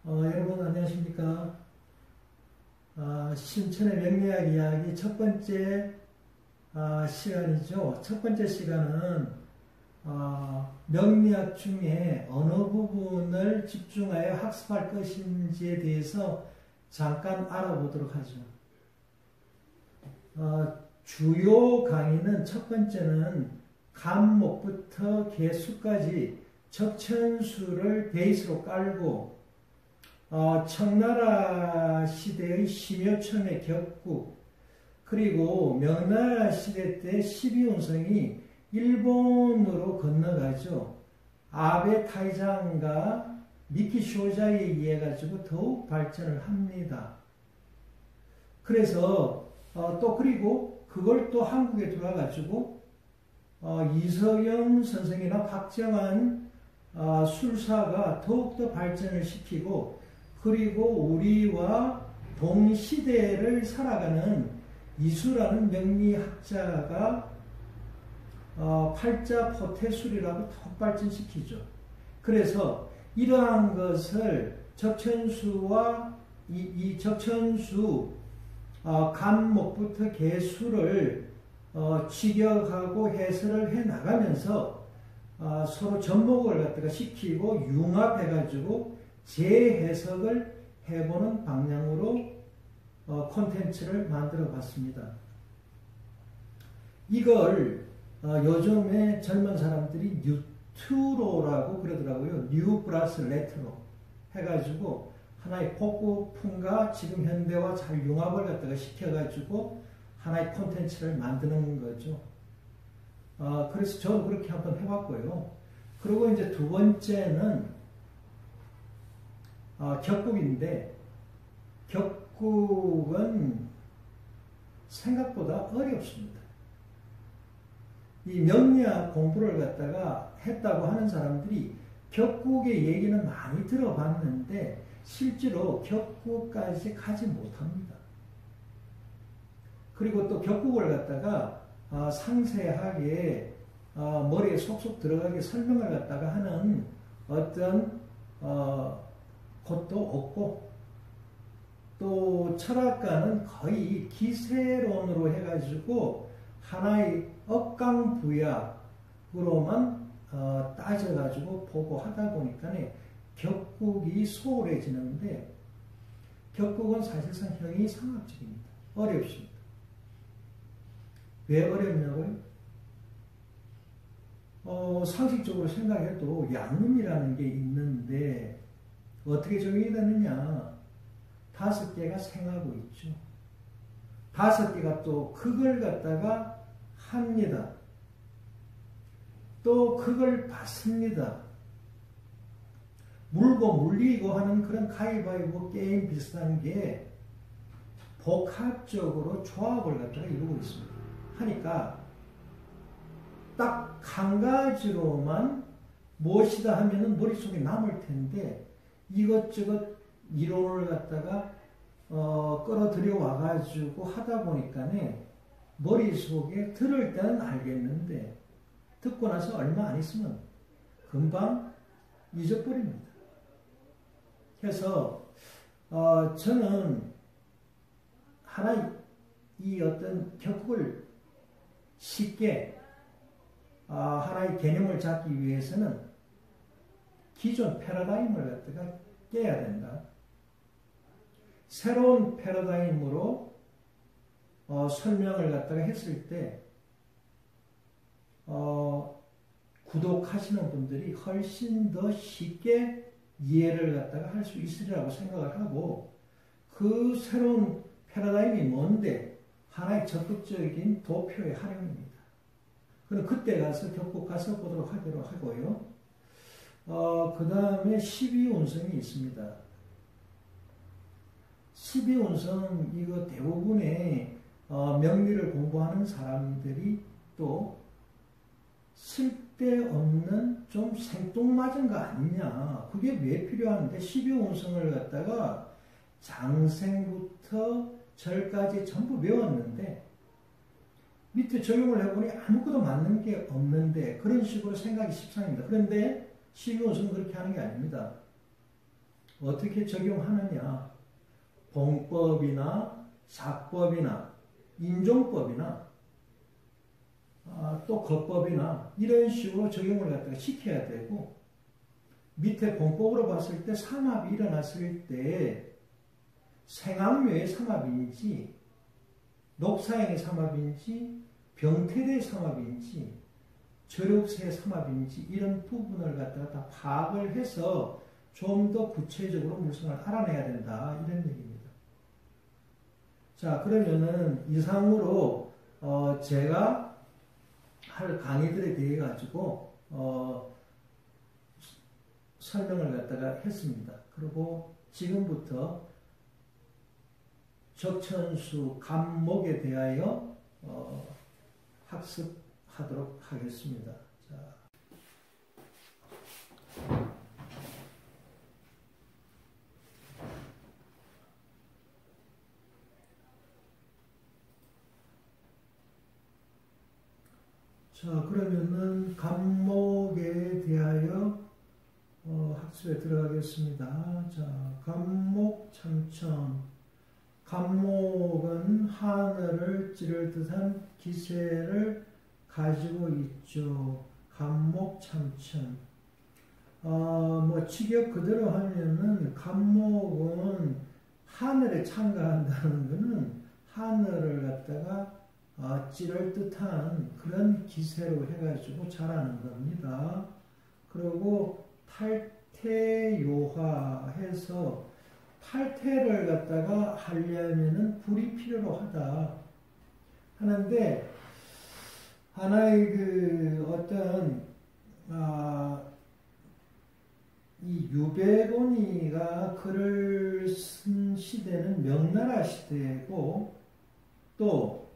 여러분 안녕하십니까? 신천의 명리학 이야기 첫 번째 시간이죠. 첫 번째 시간은 명리학 중에 어느 부분을 집중하여 학습할 것인지에 대해서 잠깐 알아보도록 하죠. 주요 강의는 첫 번째는 간목부터 개수까지 적천수를 베이스로 깔고 청나라 시대의 심요청의 격국 그리고 명나라 시대 때 12운성이 일본으로 건너가죠. 아베 타이장과 미키 쇼자에 의해 가지고 더욱 발전을 합니다. 그래서 그리고 그걸 또 한국에 들어와가지고 이서영 선생이나 박정환 술사가 더욱더 발전을 시키고 그리고 우리와 동시대를 살아가는 이수라는 명리학자가 팔자 포태술이라고 더욱 발전시키죠. 그래서 이러한 것을 적천수와 이 적천수 간목부터 개수를 직역하고 해설을 해 나가면서 서로 접목을 갖다가 시키고 융합해가지고 재해석을 해보는 방향으로 콘텐츠를 만들어 봤습니다. 이걸 요즘에 젊은 사람들이 뉴트로라고 그러더라고요. 뉴 플러스 레트로 해가지고 하나의 복고풍과 지금 현대와 잘 융합을 갖다가 시켜가지고 하나의 콘텐츠를 만드는 거죠. 그래서 저도 그렇게 한번 해봤고요. 그리고 이제 두 번째는 격국인데 격국은 생각보다 어렵습니다. 이 명리학 공부를 갖다가 했다고 하는 사람들이 격국의 얘기는 많이 들어봤는데 실제로 격국까지 가지 못합니다. 그리고 또 격국을 갖다가 상세하게 머리에 속속 들어가게 설명을 갖다가 하는 어떤 곳도 없고 또 철학가는 거의 기세론으로 해가지고 하나의 억강부약으로만 따져가지고 보고 하다 보니까 격국이 소홀해지는데 격국은 사실상 형이상학적입니다. 어렵습니다. 왜 어렵냐고요? 상식적으로 생각해도 양음이라는 게 있는데 어떻게 적용이 되느냐? 5개가 생하고 있죠. 5개가 또 그걸 갖다가 합니다. 또 그걸 받습니다. 물고 물리고 하는 그런 가위바위보 게임 비슷한 게 복합적으로 조합을 갖다가 이루고 있습니다. 하니까 딱 한 가지로만 무엇이다 하면은 머릿속에 남을 텐데 이것저것 이론을 갖다가 끌어들여 와가지고 하다 보니까 머릿속에 들을 때는 알겠는데 듣고 나서 얼마 안 있으면 금방 잊어버립니다. 그래서 저는 하나 이 어떤 격국을 쉽게 하나의 개념을 잡기 위해서는 기존 패러다임을 갖다가 깨야 된다. 새로운 패러다임으로 설명을 갖다가 했을 때 구독하시는 분들이 훨씬 더 쉽게 이해를 갖다가 할 수 있으리라고 생각을 하고 그 새로운 패러다임이 뭔데 하나의 적극적인 도표의 활용입니다. 그럼 그때 가서 격국 가서 보도록 하도록 하고요. 그 다음에 12운성이 있습니다. 12운성 이거 대부분의 명리를 공부하는 사람들이 또 쓸데없는 좀 생뚱맞은 거 아니냐. 그게 왜 필요한데 12운성을 갖다가 장생부터 절까지 전부 외웠는데 밑에 적용을 해보니 아무것도 맞는 게 없는데 그런 식으로 생각이 십상입니다. 그런데 12운성은 그렇게 하는 게 아닙니다. 어떻게 적용하느냐? 봉법이나 사법이나 인종법이나 또 거법이나 이런 식으로 적용을 갖다가 시켜야 되고, 밑에 봉법으로 봤을 때 삼합이 일어났을 때 생학묘의 삼합인지 녹사행의 삼합인지 병태대의 삼합인지 저력세의 삼합인지 이런 부분을 갖다가 다 파악을 해서 좀 더 구체적으로 물성을 알아내야 된다, 이런 얘기입니다. 자, 그러면은 이상으로 제가 할 강의들에 대해 가지고 설명을 갖다가 했습니다. 그리고 지금부터 적천수 감목에 대하여 학습하도록 하겠습니다. 자, 그러면은 감목에 대하여 학습에 들어가겠습니다. 자, 감목 참천. 감목은 하늘을 찌를 듯한 기세를 가지고 있죠. 감목 참천. 뭐 직역 그대로 하면은 감목은 하늘에 참가한다는 것은 하늘을 갖다가 찌를 듯한 그런 기세로 해가지고 자라는 겁니다. 그리고 탈퇴요하해서 탈퇴를 갖다가 하려면은 불이 필요로 하다 하는데, 하나의 그 어떤 이 유배론이가 글을 쓴 시대는 명나라 시대고, 또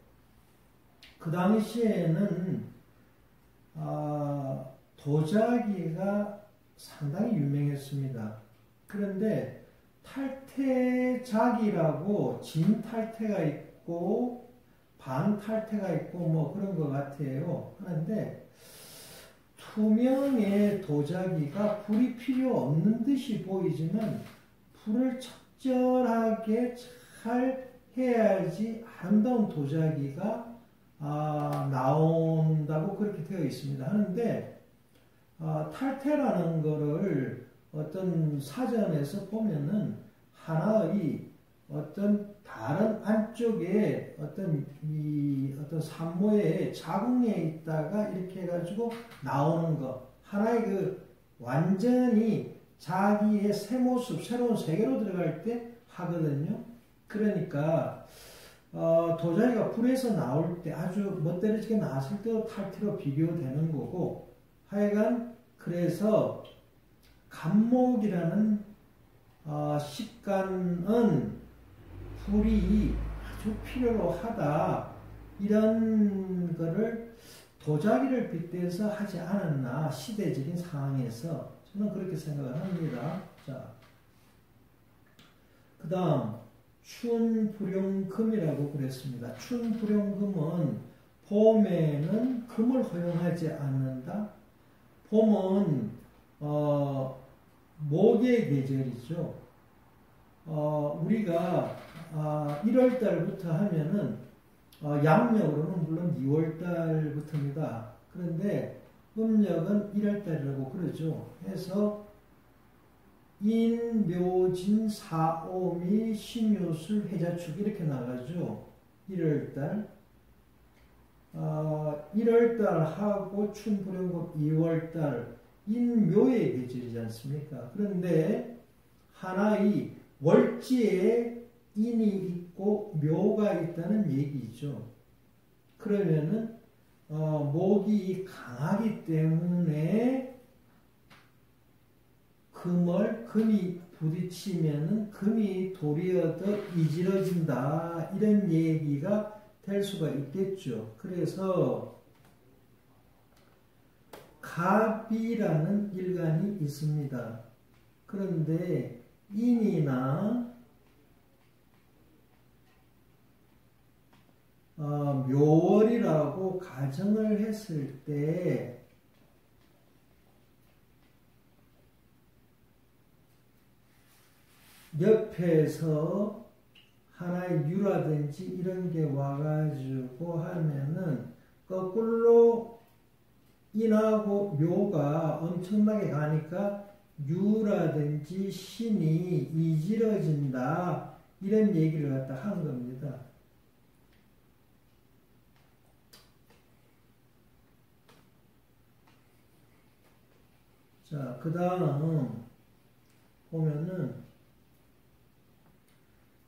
그 당시에는 도자기가 상당히 유명했습니다. 그런데 탈퇴작이라고 진탈퇴가 있고 반탈퇴가 있고 뭐 그런 것 같아요. 하는데 투명의 도자기가 불이 필요 없는 듯이 보이지만 불을 적절하게 잘 해야지 아름다운 도자기가 나온다고 그렇게 되어 있습니다. 하는데 탈퇴라는 거를 어떤 사전에서 보면은 하나의 어떤 다른 안쪽에 어떤 산모의 자궁에 있다가 이렇게 해가지고 나오는 거, 하나의 그 완전히 자기의 새 모습, 새로운 세계로 들어갈 때 하거든요. 그러니까 도자기가 불에서 나올 때 아주 멋대로지게 나왔을 때도 탈퇴로 비교되는 거고, 하여간 그래서 감목이라는 식간은 불이 아주 필요로 하다, 이런 거를 도자기를 빗대서 하지 않았나, 시대적인 상황에서. 저는 그렇게 생각을 합니다. 자, 그 다음 춘불용금이라고 그랬습니다. 춘불용금은 봄에는 금을 허용하지 않는다. 봄은 목의 계절이죠. 우리가 1월달부터 하면은 양력으로는 물론 2월달부터입니다. 그런데 음력은 1월달이라고 그러죠. 해서 인묘진 사오미 신유술 해자축 이렇게 나가죠. 1월달 1월달하고 춘불용금 2월달 인묘의 계절이지 않습니까? 그런데 하나의 월지에 인이 있고 묘가 있다는 얘기죠. 그러면은 목이 강하기 때문에 금이 부딪히면은 금이 도리어 더 이질어진다, 이런 얘기가 될 수가 있겠죠. 그래서 갑이라는 일간이 있습니다. 그런데 인이나 묘월이라고 가정을 했을 때 옆에서 하나의 유라든지 이런 게 와가지고 하면은 거꾸로 인하고 묘가 엄청나게 가니까 유라든지 신이 이지러진다. 이런 얘기를 갖다 한 겁니다. 자, 그 다음 보면은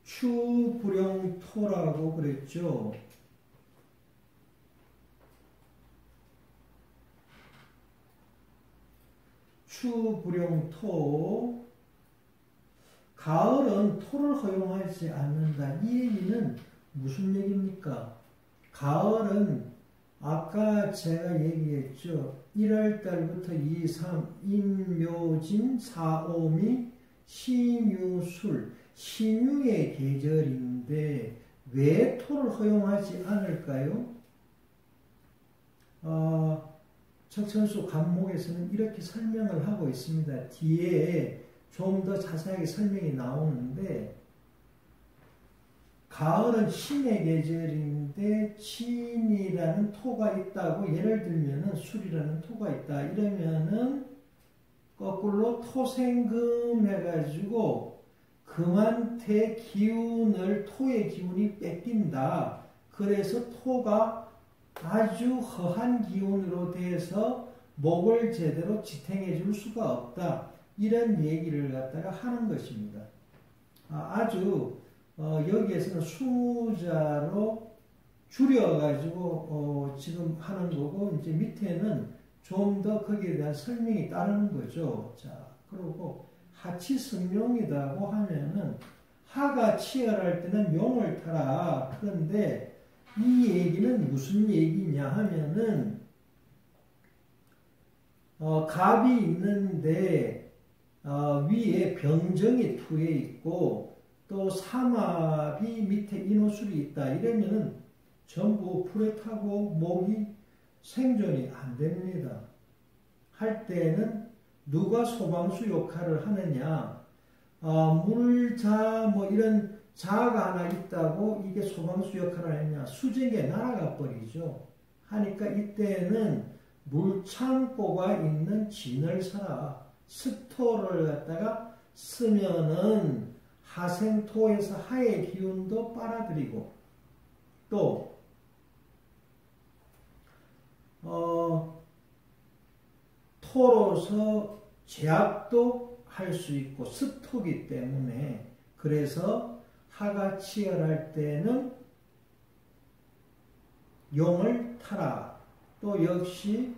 추불용토라고 그랬죠. 추불용토. 가을은 토를 허용하지 않는다. 이 얘기는 무슨 얘기입니까? 가을은 아까 제가 얘기했죠. 1월달부터 2, 3, 임묘진, 사오미, 신유술, 신유의 계절인데 왜 토를 허용하지 않을까요? 척천수 간목에서는 이렇게 설명을 하고 있습니다. 뒤에 좀 더 자세하게 설명이 나오는데 가을은 신의 계절인데 신이라는 토가 있다고 예를 들면은 술이라는 토가 있다 이러면은 거꾸로 토생금 해가지고 금한테 기운을 토의 기운이 뺏긴다. 그래서 토가 아주 허한 기운으로 돼서 목을 제대로 지탱해 줄 수가 없다. 이런 얘기를 갖다가 하는 것입니다. 아주 여기에서는 수자로 줄여가지고 지금 하는 거고 이제 밑에는 좀 더 거기에 대한 설명이 따르는 거죠. 자, 그리고 하치성룡이라고 하면은 하가 치열할 때는 용을 타라. 그런데 이 얘기는 무슨 얘기냐 하면은 갑이 있는데 위에 병정이 투에 있고 또 삼합이 밑에 인호술이 있다. 이러면은 전부 불에 타고 목이 생존이 안 됩니다. 할 때는 누가 소방수 역할을 하느냐? 물자 뭐 이런 자가 하나 있다고 이게 소방수 역할을 하느냐? 수증기에 날아가 버리죠. 하니까 이때는 물창고가 있는 진을 사라. 스토를 갖다가 쓰면은 하생토에서 하의 기운도 빨아들이고 또 토로서 제압도 할 수 있고 습토기 때문에 그래서 하가 치열할 때는 용을 타라. 또 역시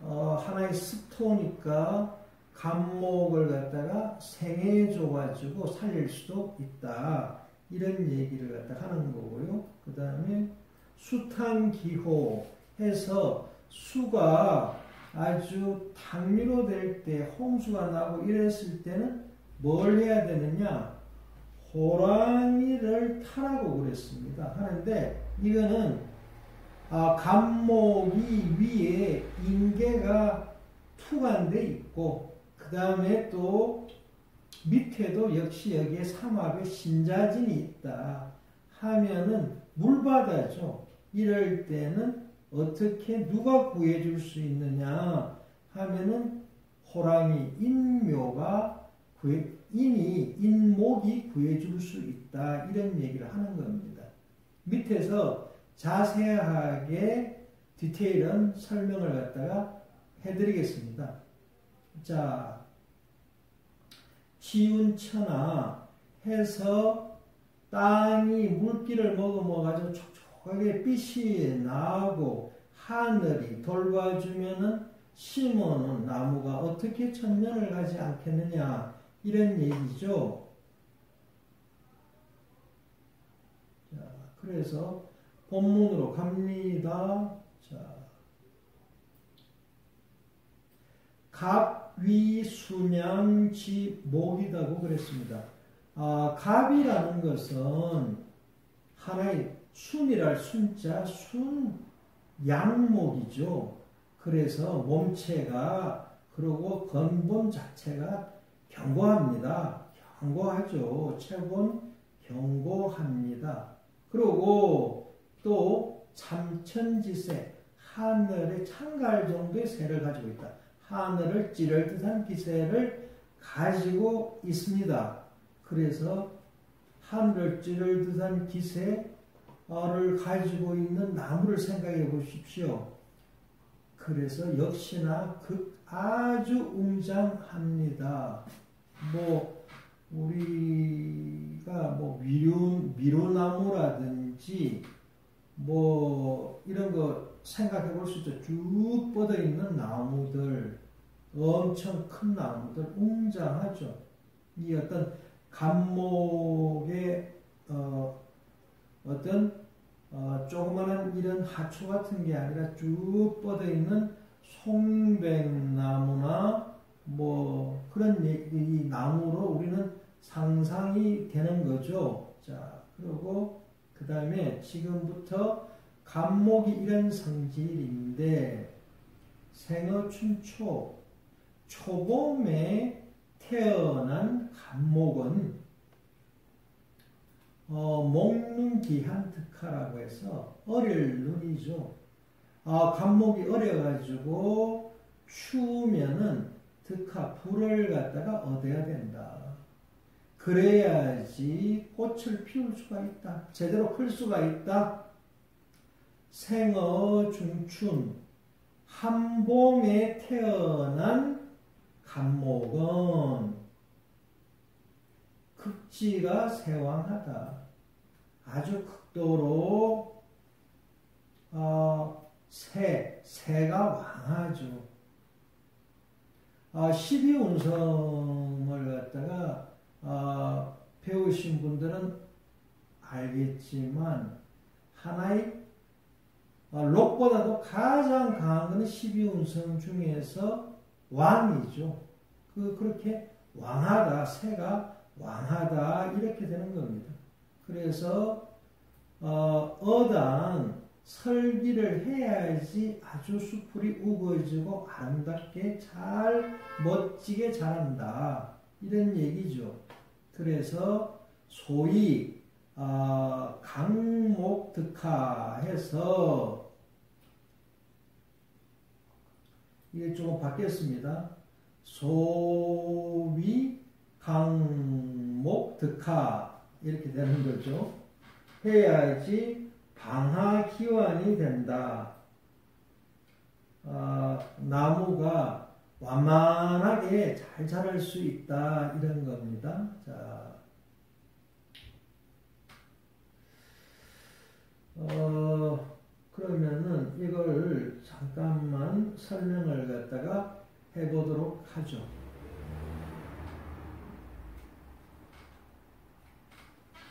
하나의 습토니까 간목을 갖다가 생해줘가지고 살릴 수도 있다. 이런 얘기를 갖다 하는 거고요. 그 다음에 수탕기호 해서 수가 아주 탕미로 될 때 홍수가 나고 이랬을 때는 뭘 해야 되느냐? 호랑이를 타라고 그랬습니다. 하는데 이거는 간목이 위에 인계가 투관돼 있고 그 다음에 또 밑에도 역시 여기에 삼합에 신자진이 있다 하면은 물바다죠. 이럴 때는 어떻게 누가 구해줄 수 있느냐 하면은 호랑이 인묘가 인목이 구해줄 수 있다. 이런 얘기를 하는 겁니다. 밑에서 자세하게 디테일한 설명을 갖다가 해드리겠습니다. 자, 지운천하 해서 땅이 물기를 머금어가지고 촉촉하게 빛이 나고 하늘이 돌봐주면은 심어놓은 나무가 어떻게 천년을 가지 않겠느냐 이런 얘기죠. 자, 그래서 본문으로 갑니다. 자, 갑위순양지 목이다고 그랬습니다. 갑이라는 것은 하나의 순이랄 순자 순 양목이죠. 그래서 몸체가 그리고 근본 자체가 견고합니다. 광고하죠. 채본 경고합니다. 그리고 또 참천지세, 하늘에 창갈 정도의 새를 가지고 있다. 하늘을 찌를 듯한 기세를 가지고 있습니다. 그래서 하늘을 찌를 듯한 기세를 가지고 있는 나무를 생각해 보십시오. 그래서 역시나 아주 웅장합니다. 우리가 미로나무라든지 이런 거 생각해 볼 수 있죠. 쭉 뻗어 있는 나무들, 엄청 큰 나무들, 웅장하죠. 이 어떤 감목의 조그마한 이런 하초 같은 게 아니라 쭉 뻗어 있는 송백나무나 그런 이 나무로 우리는 상상이 되는 거죠. 자, 그리고 그 다음에 지금부터 감목이 이런 성질인데 생어춘초, 초봄에 태어난 감목은 목눈기한 득하라고 해서 어릴 눈이죠. 감목이 어려가지고 추우면은 득하, 불을 갖다가 얻어야 된다. 그래야지 꽃을 피울 수가 있다. 제대로 클 수가 있다. 생어중춘, 한봄에 태어난 감목은 극지가 세왕하다. 아주 극도로 새가 왕하죠. 12운성을 갖다가 배우신 분들은 알겠지만 하나의 록보다도 가장 강한 것은 12운성 중에서 왕이죠. 그렇게 왕하다, 새가 왕하다 이렇게 되는 겁니다. 그래서 어당 설기를 해야지 아주 수풀이 우거지고 아름답게 잘 멋지게 자란다 이런 얘기죠. 그래서 소위 강목득하해서 이게 조금 바뀌었습니다. 소위 강목득하 이렇게 되는 거죠. 해야지 방하기환이 된다. 나무가 완만하게 잘 자랄 수 있다 이런 겁니다. 자, 그러면은 이걸 잠깐만 설명을 갖다가 해보도록 하죠.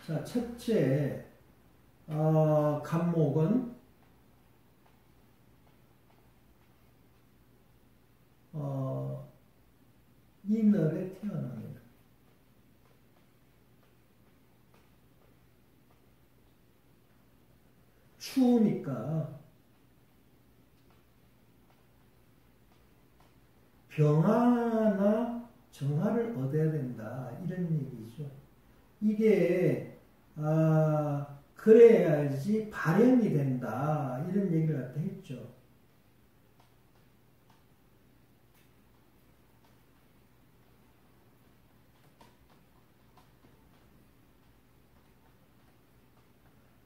자, 첫째, 감목은 이늘에 태어납니다. 추우니까 병화나 정화를 얻어야 된다 이런 얘기죠. 이게 그래야지 발현이 된다 이런 얘기를 갖다 했죠.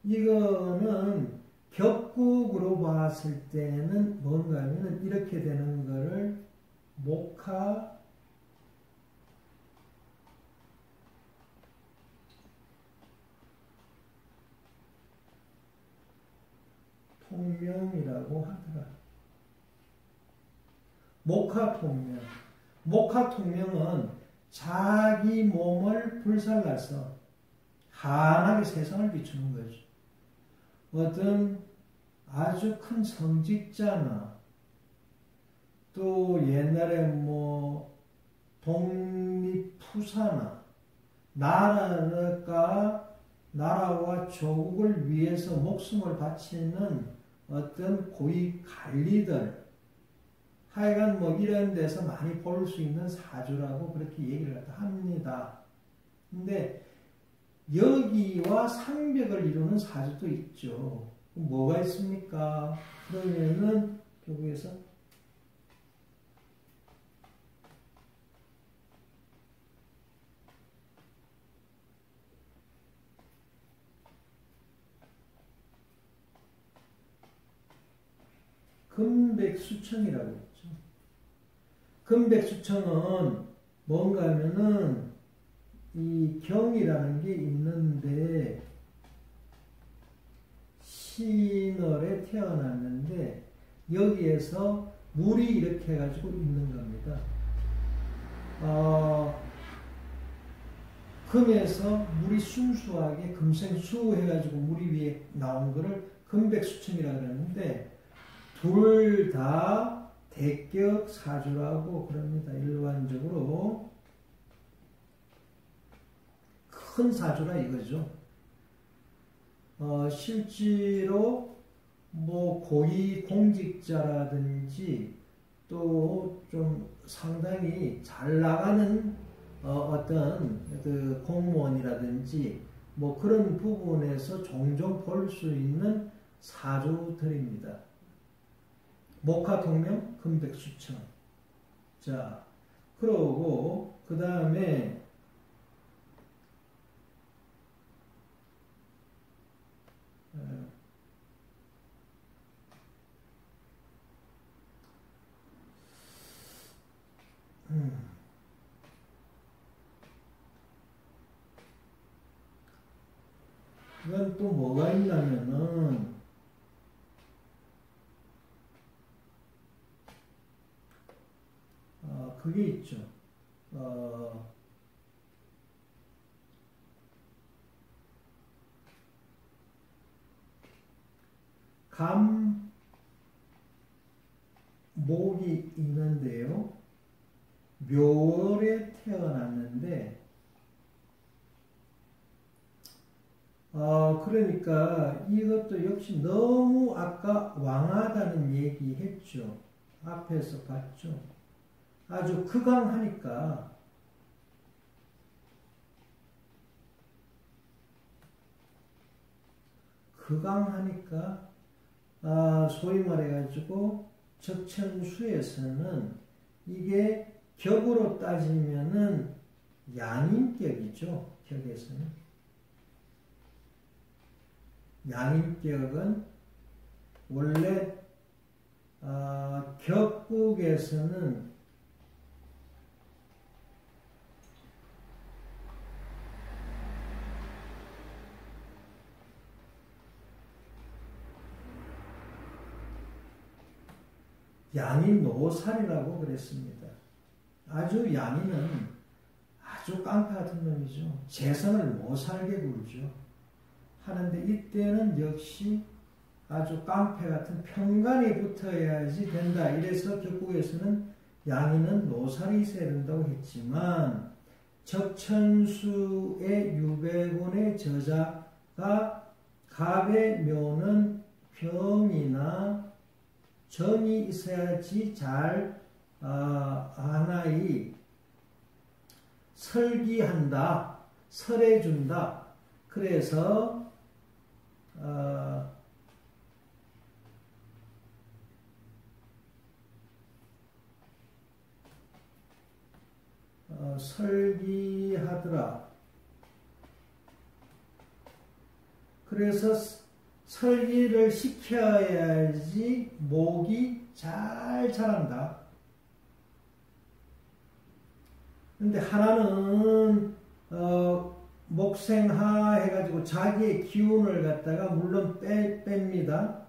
이거는 격국으로 봤을 때는 뭔가 하면 이렇게 되는 거를 목화 통명이라고 하더라. 목화통명. 목화통명은 자기 몸을 불살라서 환하게 세상을 비추는 거죠. 어떤 아주 큰 성직자나 또 옛날에 독립투사나 나라와 조국을 위해서 목숨을 바치는 어떤 고위 관리들 하여간 이런 데서 많이 볼 수 있는 사주라고 그렇게 얘기를 합니다. 근데 여기와 상벽을 이루는 사주도 있죠. 뭐가 있습니까? 그러면은 결국에서 금백수청이라고 했죠. 금백수청은 뭔가 하면은 이 경이라는 게 있는데 신월에 태어났는데 여기에서 물이 이렇게 해가지고 있는 겁니다. 금에서 물이 순수하게 금생수 해가지고 물이 위에 나온 거를 금백수청이라고 그러는데 둘 다 대격 사주라고 그럽니다. 일반적으로 큰 사주라 이거죠. 실제로 뭐 고위 공직자라든지 또 좀 상당히 잘 나가는 어떤 그 공무원이라든지 뭐 그런 부분에서 종종 볼 수 있는 사주들입니다. 목화통명 금백수청. 자, 그러고 그 다음에 이건 또 뭐가 있냐면은 그게 있죠. 감목이 있는데요. 묘월에 태어났는데 그러니까 이것도 역시 너무 아까 왕하다는 얘기 했죠. 앞에서 봤죠. 아주 극강하니까 소위 말해가지고 적천수에서는 이게 격으로 따지면은 양인격이죠. 격에서는 양인격은 원래 격국에서는 양인 노살이라고 그랬습니다. 아주 양인은 아주 깡패 같은 놈이죠. 재선을 못 살게 굴죠. 하는데 이때는 역시 아주 깡패 같은 평간이 붙어야지 된다. 이래서 격국에서는 양인은 노살이 있어야 된다고 했지만 적천수의 유배군의 저자가 갑의 묘는 병이나 정이 있어야지 잘 하나의 설기한다, 설해준다. 그래서 설기하더라. 그래서 설기를 시켜야지 목이 잘 자란다. 근데 하나는 목생하 해가지고 자기의 기운을 갖다가 물론 뺍니다.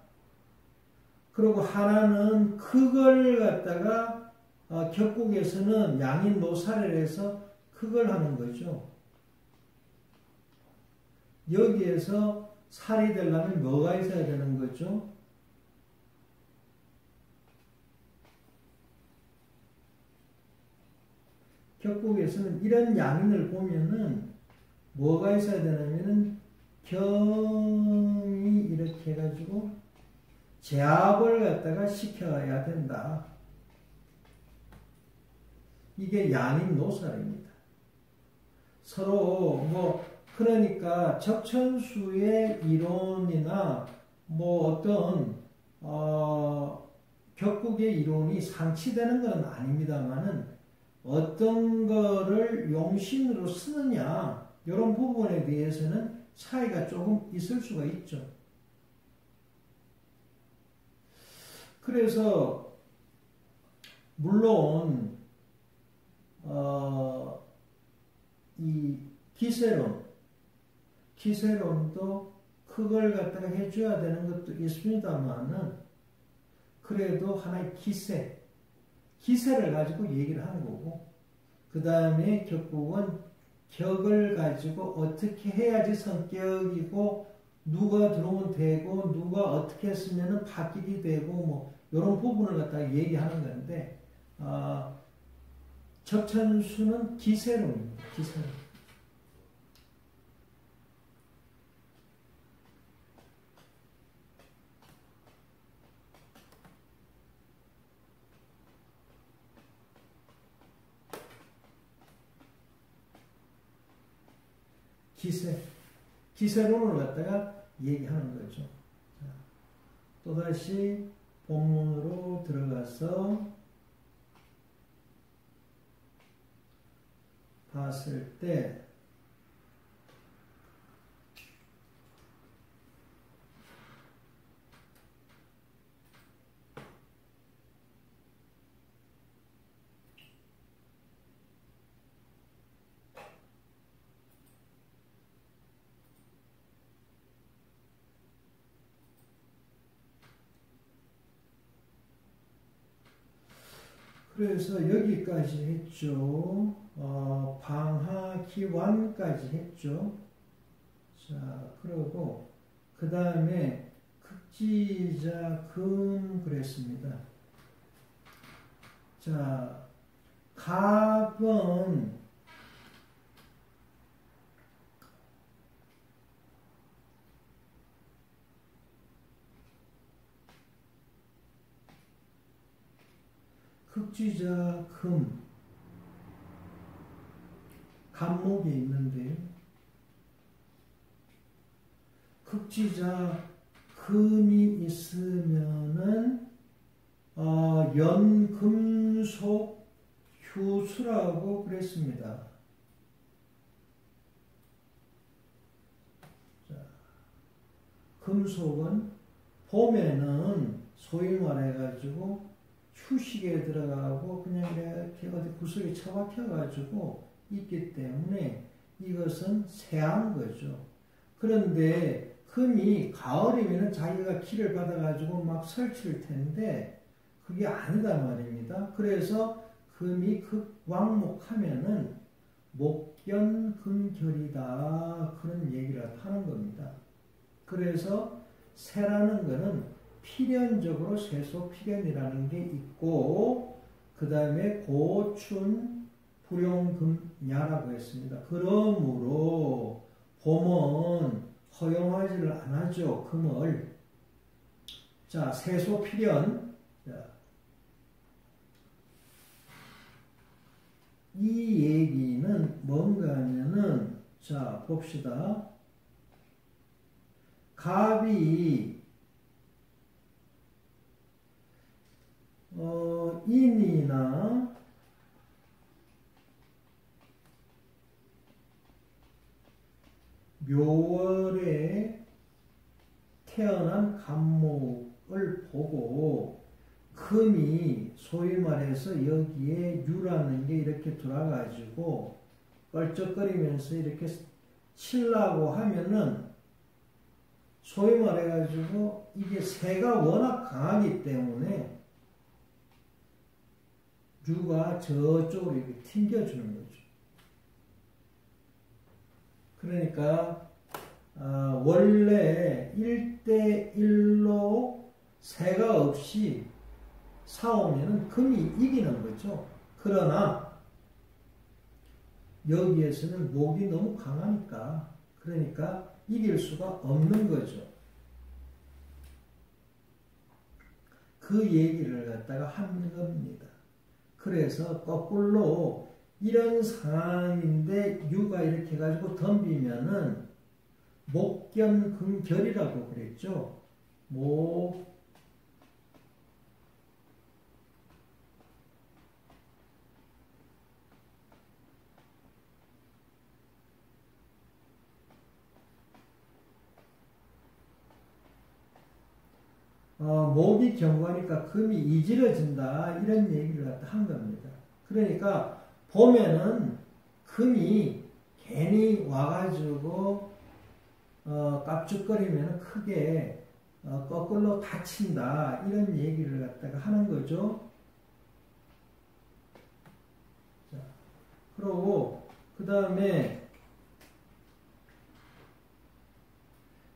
그리고 하나는 그걸 갖다가 격국에서는 양인 노살을 해서 그걸 하는 거죠. 여기에서 살이 되려면 뭐가 있어야 되는 거죠? 격국에서는 이런 양인을 보면은 뭐가 있어야 되냐면은 경이 이렇게 해가지고 제압을 갖다가 시켜야 된다. 이게 양인 노살입니다. 서로 그러니까 적천수의 이론이나 어떤 격국의 이론이 상치되는 건 아닙니다만은 어떤 거를 용신으로 쓰느냐 이런 부분에 대해서는 차이가 조금 있을 수가 있죠. 그래서 물론 이 기세론도 그걸 갖다가 해줘야 되는 것도 있습니다만은 그래도 하나의 기세를 가지고 얘기를 하는 거고 그 다음에 격국은 격을 가지고 어떻게 해야지 성격이고 누가 들어오면 되고 누가 어떻게 했으면 바뀌게 되고 이런 부분을 갖다가 얘기하는 건데 적천수는 기세론입니다. 기세론. 기세론을 갖다가 얘기하는 거죠. 자, 또다시 본문으로 들어가서 봤을 때 그래서 여기까지 했죠. 방하기완까지 했죠. 자, 그러고 그 다음에 극지자금 그랬습니다. 자, 갑은 극지자 간목이 있는데 극지자 금이 있으면은 연금속 휴수라고 그랬습니다. 자, 금속은 봄에는 소위 말해가지고 휴식에 들어가고 그냥 이렇게 어디 구석에 처박혀가지고 있기 때문에 이것은 쇠한 거죠. 그런데 금이 가을이면 자기가 기를 받아가지고 막 설칠 텐데 그게 아니다 말입니다. 그래서 금이 극왕목하면은 목견금결이다 그런 얘기를 하는 겁니다. 그래서 쇠라는 거는 필연적으로 세소필연이라는 게 있고 그 다음에 고춘 불용금야라고 했습니다. 그러므로 봄은 허용하지를 않았죠. 금을. 자, 세소필연. 이 얘기는 뭔가 하면은 자 봅시다. 갑이 인이나 묘월에 태어난 간목을 보고 금이 소위 말해서 여기에 유라는 게 이렇게 돌아가지고 껄쩍거리면서 이렇게 치려고 하면은 소위 말해가지고 이게 새가 워낙 강하기 때문에 유가 저쪽으로 이렇게 튕겨주는 거죠. 그러니까 원래 1대1로 새가 없이 싸우면 금이 이기는 거죠. 그러나 여기에서는 목이 너무 강하니까 그러니까 이길 수가 없는 거죠. 그 얘기를 갖다가 하는 겁니다. 그래서 거꾸로 이런 상황인데 유가 이렇게 해가지고 덤비면은 목견금결이라고 그랬죠. 목이 경과니까 금이 이질러진다 이런 얘기를 갖다 한 겁니다. 그러니까 보면은 금이 괜히 와가지고 깝죽거리면 크게 거꾸로 다친다 이런 얘기를 갖다가 하는 거죠. 자, 그러고 그 다음에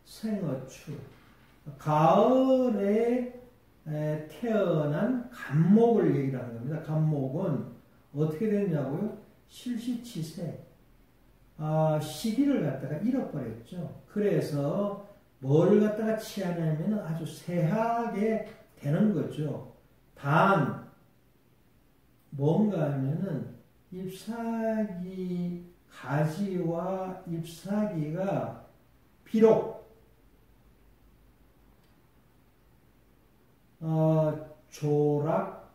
생어추 가을에 태어난 간목을 얘기를 하는 겁니다. 간목은 어떻게 됐냐고요? 실시치세 시기를 갖다가 잃어버렸죠. 그래서 뭘 갖다가 취하냐면 아주 세하게 되는 거죠. 단 뭔가 하면은 잎사귀 가지와 잎사귀가 비록 조락,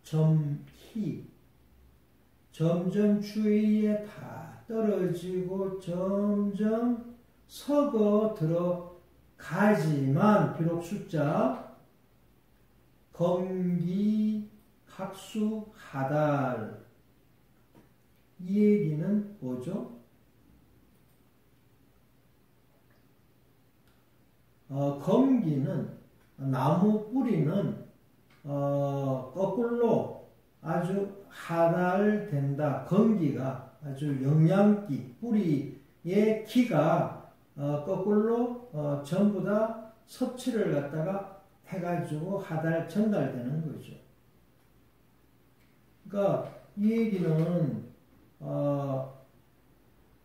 점희 점점 주위에 다 떨어지고 점점 썩어 들어가지만 비록 숫자 검기, 학수, 하달 이 얘기는 뭐죠? 검기는 나무 뿌리는 거꾸로 아주 하달된다. 검기가 아주 영양기 뿌리의 기가 거꾸로 전부 다 섭취를 갖다가 해가지고 전달되는 거죠. 그러니까 이 얘기는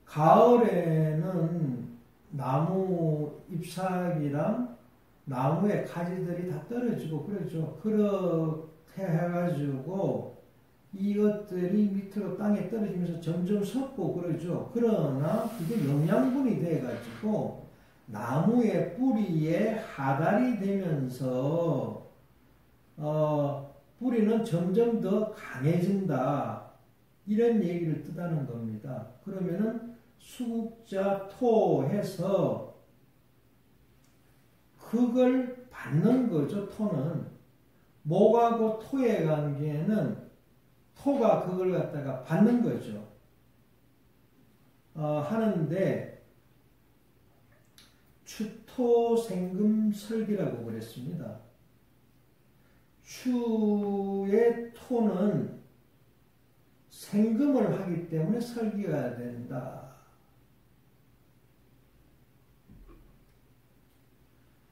가을에는 나무 잎사귀랑 나무의 가지들이 다 떨어지고 그러죠. 그렇게 해가지고 이것들이 밑으로 땅에 떨어지면서 점점 썩고 그러죠. 그러나 그게 영양분이 돼가지고 나무의 뿌리에 하달이 되면서 뿌리는 점점 더 강해진다. 이런 얘기를 뜻하는 겁니다. 그러면은 수국자 토 해서 그걸 받는 거죠. 토는 목하고 토의 관계는 토가 그걸 갖다가 받는 거죠. 하는데 추토생금설기라고 그랬습니다. 추의 토는 생금을 하기 때문에 설기가 된다.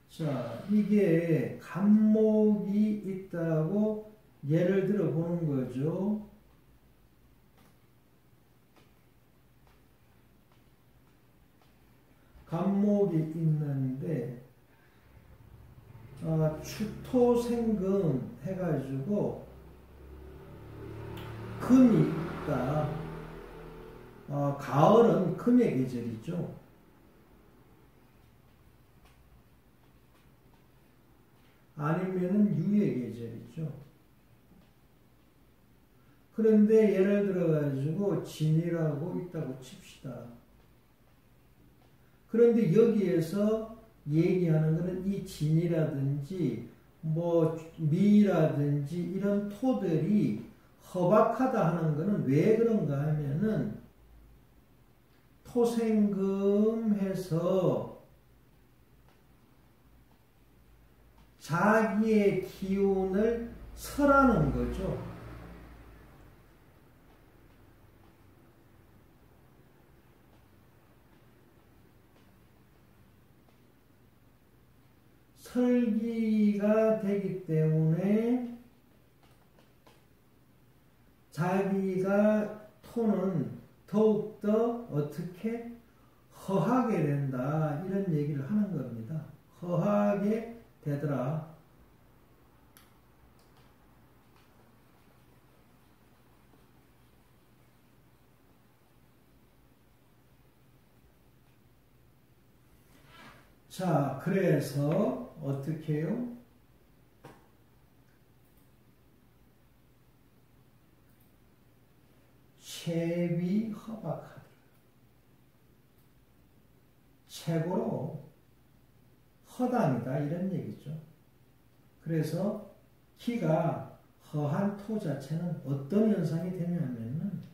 자, 이게 간목이 있다고 예를 들어 보는 거죠. 간목이 있는데 추토생금 해가지고 금이 있다. 가을은 금의 계절이죠. 아니면은 유의 계절이죠. 그런데 예를 들어가지고 진이라고 있다고 칩시다. 그런데 여기에서 얘기하는 것은 이 진이라든지 뭐 미라든지 이런 토들이 허박하다 하는 것은 왜 그런가 하면은 토생금해서 자기의 기운을 설하는 거죠. 설기가 되기 때문에 자기가 토는 더욱더 어떻게 허하게 된다 이런 얘기를 하는 겁니다. 허하게 되더라. 자, 그래서 어떻게 해요? 최위 허박하다. 최고로 허당이다 이런 얘기죠. 그래서 기가 허한 토 자체는 어떤 현상이 되냐면은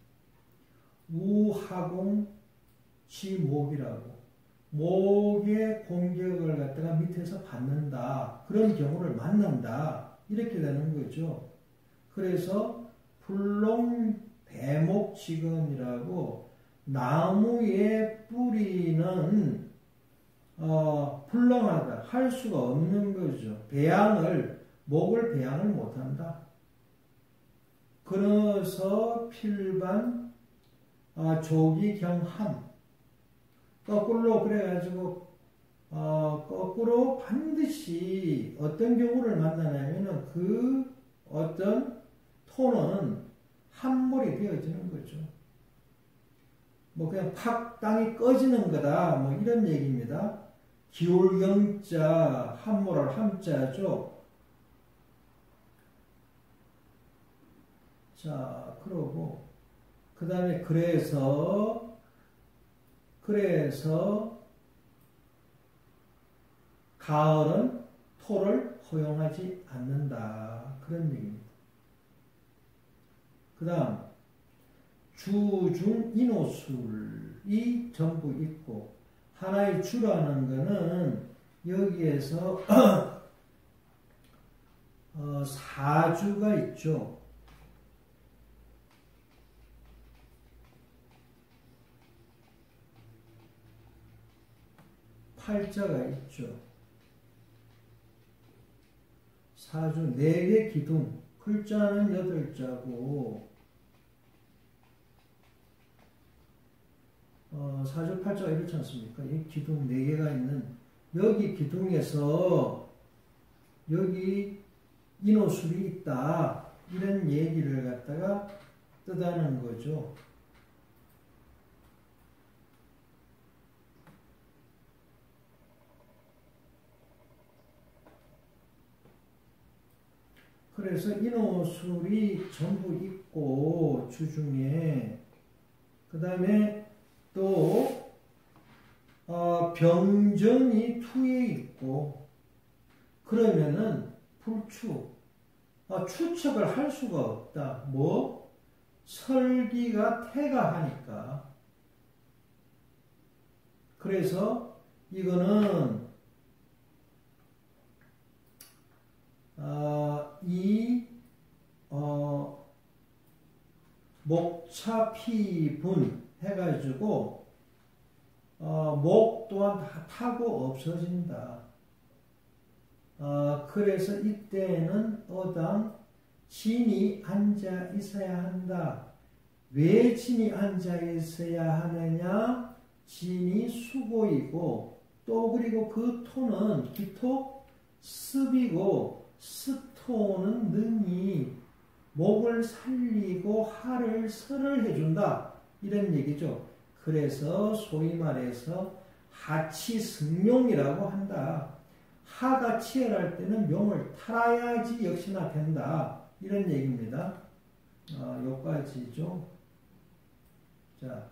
우하공지목이라고 목의 공격을 갖다가 밑에서 받는다. 그런 경우를 만난다. 이렇게 되는 거죠. 그래서 불롱대목지근이라고 나무의 뿌리는 불렁하다. 할 수가 없는 거죠. 목을 배양을 못한다. 그래서 필반 조기경함 거꾸로 그래가지고 거꾸로 반드시 어떤 경우를 만나냐면은 그 어떤 토는 함몰이 되어지는 거죠. 뭐 그냥 팍 땅이 꺼지는 거다 뭐 이런 얘기입니다. 기울경자 함몰할 함자죠. 자, 그러고 그 다음에 그래서 가을은 토를 허용하지 않는다. 그런 얘기입니다. 그 다음 주중인호술이 전부 있고 하나의 주라는 거는 여기에서 사주가 있죠. 팔자가 있죠. 사주 4개 기둥, 글자는 8자고 사주 팔자가 이렇지 않습니까? 이 기둥 4개가 있는 여기 기둥에서 여기 인호술이 있다. 이런 얘기를 갖다가 뜻하는 거죠. 그래서 인호술이 전부 있고 주중에 그 다음에 또 병정이 투에 있고 그러면은 추측을 할 수가 없다. 뭐 설기가 태가 하니까. 그래서 이거는 목차피분 해가지고 목 또한 다 타고 없어진다. 그래서 이때는 어당 진이 앉아 있어야 한다. 왜 진이 앉아 있어야 하느냐? 진이 수고이고 또 그리고 그 토는 기토 습이고 스토는 능이 목을 살리고 하를 설을 해준다. 이런 얘기죠. 그래서 소위 말해서 하치승용이라고 한다. 하가 치열할 때는 용을 탈아야지 역시나 된다. 이런 얘기입니다. 요까지죠. 자,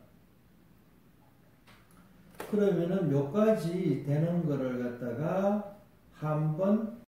그러면은 요까지 되는 거를 갖다가 한번